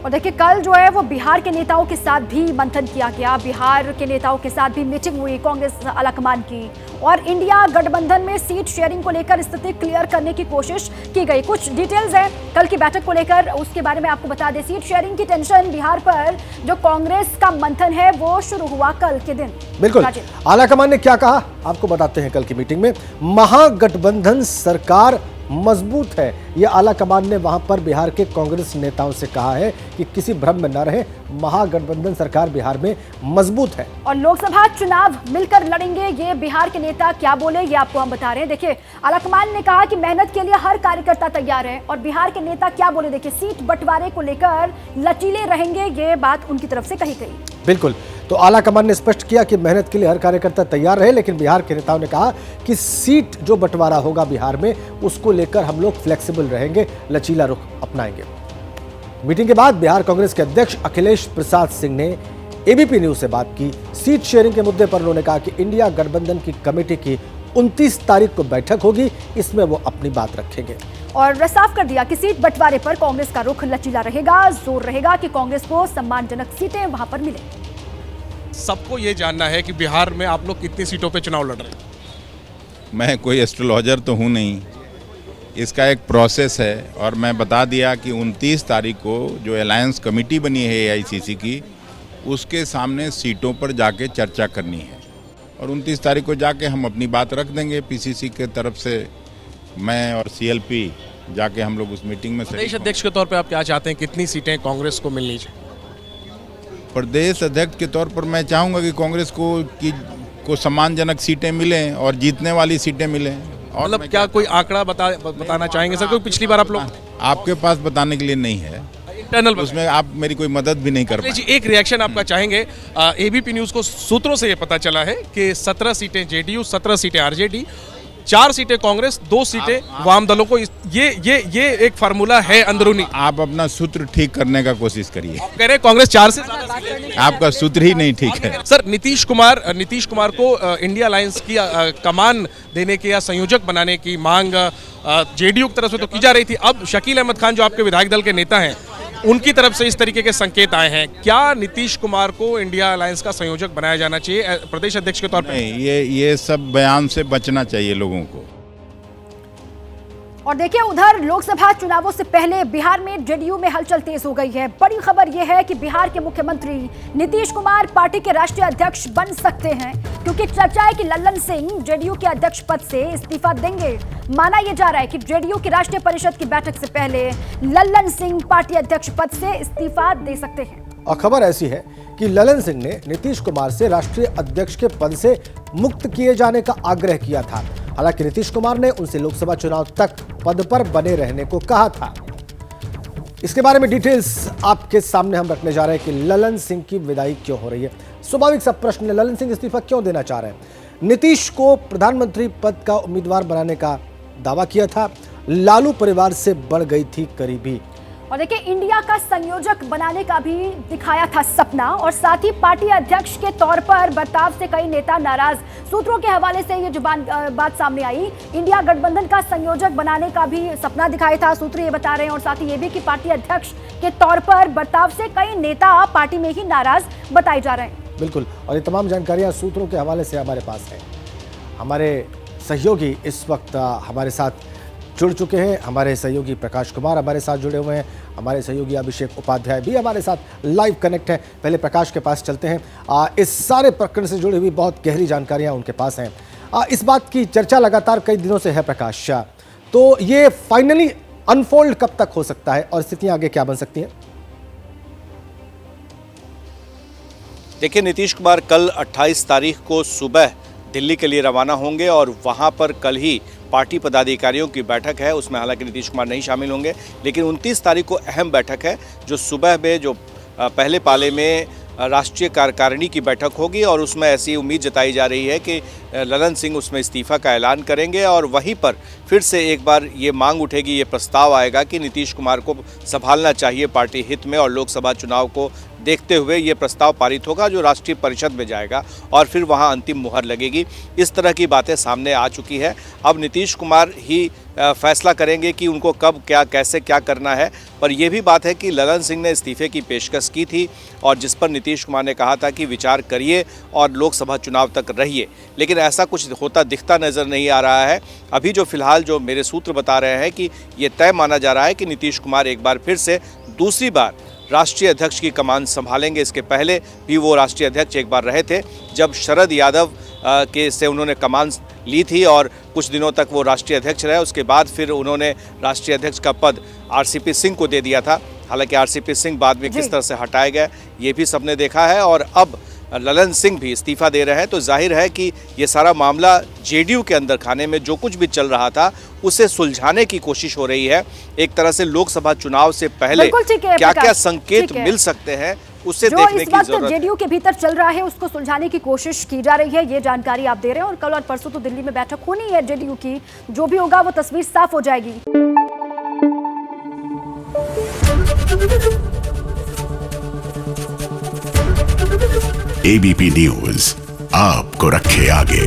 और देखिए कल जो है वो बिहार के नेताओं के साथ भी मंथन किया गया। बिहार के नेताओं के साथ भी मीटिंग हुई कांग्रेस आलाकमान की, और इंडिया गठबंधन में सीट शेयरिंग को लेकर स्थिति क्लियर करने की कोशिश की गई। कुछ डिटेल्स हैं कल की बैठक को लेकर, उसके बारे में आपको बता दें। सीट शेयरिंग की टेंशन बिहार पर जो कांग्रेस का मंथन है वो शुरू हुआ कल के दिन। बिल्कुल, आलाकमान ने क्या कहा आपको बताते हैं। कल की मीटिंग में महागठबंधन सरकार मजबूत है, यह आलाकमान ने वहां पर बिहार के कांग्रेस नेताओं से कहा है कि किसी भ्रम में न रहे, महागठबंधन सरकार बिहार में मजबूत है। और लोकसभा चुनाव मिलकर लड़ेंगे, ये बिहार के नेता क्या बोले ये आपको हम बता रहे हैं। देखिए आलाकमान ने कहा कि मेहनत के लिए हर कार्यकर्ता तैयार है, और बिहार के नेता क्या बोले देखिए, सीट बंटवारे को लेकर लचीले रहेंगे, ये बात उनकी तरफ से कही गई। बिल्कुल, तो आलाकमान ने स्पष्ट किया कि मेहनत के लिए हर कार्यकर्ता तैयार रहे, लेकिन बिहार के नेताओं ने कहा कि सीट जो बंटवारा होगा बिहार में उसको लेकर हम लोग फ्लेक्सिबल रहेंगे, लचीला रुख अपनाएंगे। मीटिंग के बाद बिहार कांग्रेस के अध्यक्ष अखिलेश प्रसाद सिंह ने एबीपी न्यूज से बात की। सीट शेयरिंग के मुद्दे पर उन्होंने कहा कि इंडिया गठबंधन की कमेटी की 29 तारीख को बैठक होगी, इसमें वो अपनी बात रखेंगे। और साफ कर दिया कि सीट बंटवारे पर कांग्रेस का रुख लचीला रहेगा, जोर रहेगा कि कांग्रेस को सम्मानजनक सीटें वहां पर मिले। सबको ये जानना है कि बिहार में आप लोग कितनी सीटों पे चुनाव लड़ रहे हैं। मैं कोई एस्ट्रोलॉजर तो हूँ नहीं, इसका एक प्रोसेस है, और मैं बता दिया कि 29 तारीख को जो अलायंस कमेटी बनी है एआईसीसी की, उसके सामने सीटों पर जाके चर्चा करनी है, और 29 तारीख को जाके हम अपनी बात रख देंगे। पीसीसी के तरफ से मैं और सीएलपी जाके हम लोग उस मीटिंग में प्रदेश अध्यक्ष के तौर पे आप क्या चाहते हैं, कितनी सीटें कांग्रेस को मिलनी चाहिए? प्रदेश अध्यक्ष के तौर पर मैं चाहूँगा कि कांग्रेस को सम्मानजनक सीटें मिलें और जीतने वाली सीटें मिलें। और मतलब क्या कोई आंकड़ा बताना चाहेंगे सर? कोई पिछली बार आप लोग आपके पास बताने के लिए नहीं है, इंटरनल उसमें आप मेरी कोई मदद भी नहीं कर पाए। एक रिएक्शन आपका चाहेंगे। एबीपी न्यूज को सूत्रों से ये पता चला है कि 17 सीटें जेडीयू, 17 सीटें आरजेडी, 4 सीटें कांग्रेस, 2 सीटें वाम दलों को। ये एक फार्मूला है अंदरूनी। आप अपना सूत्र ठीक करने का कोशिश करिए। कह रहे कांग्रेस 4 से ज्यादा, आपका सूत्र ही नहीं ठीक है। सर नीतीश कुमार को इंडिया अलायंस की कमान देने के या संयोजक बनाने की मांग जेडीयू की तरफ से तो की जा रही थी। अब शकील अहमद खान जो आपके विधायक दल के नेता हैं, उनकी तरफ से इस तरीके के संकेत आए हैं। क्या नीतीश कुमार को इंडिया अलायंस का संयोजक बनाया जाना चाहिए प्रदेश अध्यक्ष के तौर पर? ये सब बयान से बचना चाहिए लोगों को। और देखिए उधर लोकसभा चुनावों से पहले बिहार में जेडीयू में हलचल तेज हो गई है। बड़ी खबर यह है कि बिहार के मुख्यमंत्री नीतीश कुमार पार्टी के राष्ट्रीय अध्यक्ष बन सकते हैं, क्योंकि चर्चा है कि लल्लन सिंह जेडीयू के अध्यक्ष पद से इस्तीफा देंगे। माना यह जा रहा है कि जेडीयू की राष्ट्रीय परिषद की बैठक से पहले लल्लन सिंह पार्टी अध्यक्ष पद से इस्तीफा दे सकते हैं। और खबर ऐसी है कि लल्लन सिंह ने नीतीश कुमार से राष्ट्रीय अध्यक्ष के पद से मुक्त किए जाने का आग्रह किया था। हालांकि नीतीश कुमार ने उनसे लोकसभा चुनाव तक पद पर बने रहने को कहा था। इसके बारे में डिटेल्स आपके सामने हम रखने जा रहे हैं कि लल्लन सिंह की विदाई क्यों हो रही है। स्वाभाविक सा प्रश्न है, लल्लन सिंह इस्तीफा क्यों देना चाह रहे हैं? नीतीश को प्रधानमंत्री पद का उम्मीदवार बनाने का दावा किया था, लालू परिवार से बढ़ गई थी करीबी। और देखिए इंडिया का संयोजक बनाने का भी दिखाया था सपना, और साथ ही पार्टी अध्यक्ष के तौर पर बर्ताव से कई नेता नाराज। सूत्रों के हवाले से ये जो बात सामने आई, इंडिया गठबंधन का संयोजक बनाने का भी सपना दिखाया था, सूत्र ये बता रहे हैं। और साथ ही ये भी कि पार्टी अध्यक्ष के तौर पर बर्ताव से कई नेता पार्टी में ही नाराज बताए जा रहे हैं। बिल्कुल, और ये तमाम जानकारियां सूत्रों के हवाले से हमारे पास है। हमारे सहयोगी इस वक्त हमारे साथ जुड़ चुके हैं। हमारे सहयोगी प्रकाश कुमार हमारे साथ जुड़े हुए हैं, हमारे सहयोगी अभिषेक उपाध्याय भी हमारे साथ लाइव कनेक्ट है। पहले प्रकाश के पास चलते हैं। इस सारे प्रकरण से जुड़ी हुई बहुत गहरी जानकारियां उनके पास हैं। इस बात की चर्चा लगातार कई दिनों से है प्रकाश, तो ये फाइनली अनफोल्ड कब तक हो सकता है और स्थितियां आगे क्या बन सकती हैं? देखिए नीतीश कुमार कल 28 तारीख को सुबह दिल्ली के लिए रवाना होंगे, और वहां पर कल ही पार्टी पदाधिकारियों की बैठक है। उसमें हालांकि नीतीश कुमार नहीं शामिल होंगे, लेकिन 29 तारीख को अहम बैठक है, जो सुबह में जो पहले पाले में राष्ट्रीय कार्यकारिणी की बैठक होगी, और उसमें ऐसी उम्मीद जताई जा रही है कि लल्लन सिंह उसमें इस्तीफा का ऐलान करेंगे, और वहीं पर फिर से एक बार ये मांग उठेगी, ये प्रस्ताव आएगा कि नीतीश कुमार को संभालना चाहिए पार्टी हित में, और लोकसभा चुनाव को देखते हुए ये प्रस्ताव पारित होगा जो राष्ट्रीय परिषद में जाएगा और फिर वहाँ अंतिम मुहर लगेगी। इस तरह की बातें सामने आ चुकी है। अब नीतीश कुमार ही फैसला करेंगे कि उनको कब क्या कैसे क्या करना है। पर यह भी बात है कि ललन सिंह ने इस्तीफे की पेशकश की थी और जिस पर नीतीश कुमार ने कहा था कि विचार करिए और लोकसभा चुनाव तक रहिए, लेकिन ऐसा कुछ होता दिखता नज़र नहीं आ रहा है। अभी जो फिलहाल जो मेरे सूत्र बता रहे हैं कि ये तय माना जा रहा है कि नीतीश कुमार एक बार फिर से दूसरी बार राष्ट्रीय अध्यक्ष की कमान संभालेंगे। इसके पहले भी वो राष्ट्रीय अध्यक्ष एक बार रहे थे जब शरद यादव के से उन्होंने कमान ली थी और कुछ दिनों तक वो राष्ट्रीय अध्यक्ष रहे। उसके बाद फिर उन्होंने राष्ट्रीय अध्यक्ष का पद आरसीपी सिंह को दे दिया था। हालांकि आरसीपी सिंह बाद में किस तरह से हटाए गए ये भी सबने देखा है और अब ललन सिंह भी इस्तीफा दे रहे हैं। तो जाहिर है कि ये सारा मामला जेडीयू के अंदर खाने में जो कुछ भी चल रहा था उसे सुलझाने की कोशिश हो रही है। एक तरह से लोकसभा चुनाव से पहले क्या क्या संकेत मिल सकते हैं उसे देखने की जरूरत है। जेडीयू के भीतर चल रहा है उसको सुलझाने की कोशिश की जा रही है, ये जानकारी आप दे रहे हैं। और कल और परसों तो दिल्ली में बैठक होनी है जेडीयू की, जो भी होगा वो तस्वीर साफ हो जाएगी। एबीपी न्यूज आपको रखे आगे।